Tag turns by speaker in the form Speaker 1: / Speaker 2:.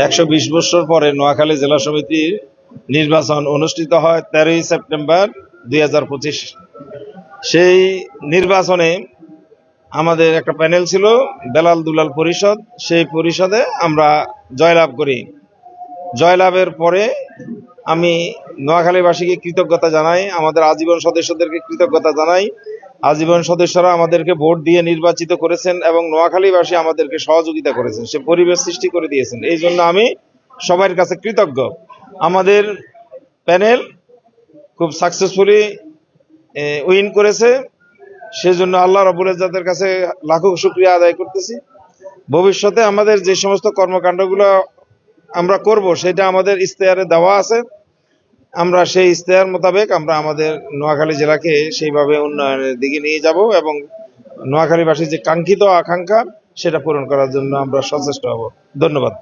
Speaker 1: 120 বছর পরে নোয়াখালী জেলা সমিতির নির্বাচন অনুষ্ঠিত হয় 13ই সেপ্টেম্বর 2025। সেই নির্বাচনে আমাদের একটা প্যানেল ছিল, বেলাল দুলাল পরিষদ। সেই পরিষদে আমরা জয়লাভ করি। জয়লাভের পরে আমি নোয়াখালীবাসীকে কৃতজ্ঞতা জানাই, আমাদের আজীবন সদস্যদেরকে কৃতজ্ঞতা জানাই। আজীবন সদস্যরা আমাদেরকে ভোট দিয়ে নির্বাচিত করেছেন এবং নোয়াখালীবাসী আমাদেরকে সহযোগিতা করেছেন, সে পরিবেশ সৃষ্টি করে দিয়েছেন। এই জন্য আমি সবার কাছে কৃতজ্ঞ। আমাদের প্যানেল খুব সাকসেসফুলি উইন করেছে, সেজন্য আল্লাহ রাব্বুল ইজ্জাতের কাছে লাখো শুকরিয়া আদায় করতেছি। ভবিষ্যতে আমাদের যে সমস্ত কর্মকাণ্ডগুলো আমরা করব সেটা আমাদের ইশতেহারে দেওয়া আছে। আমরা সেই ইশতেহার মোতাবেক আমরা আমাদের নোয়াখালী জেলাকে সেইভাবে উন্নয়নের দিকে নিয়ে যাব এবং নোয়াখালীবাসীর যে কাঙ্ক্ষিত আকাঙ্ক্ষা সেটা পূরণ করার জন্য আমরা সচেষ্ট হব। ধন্যবাদ।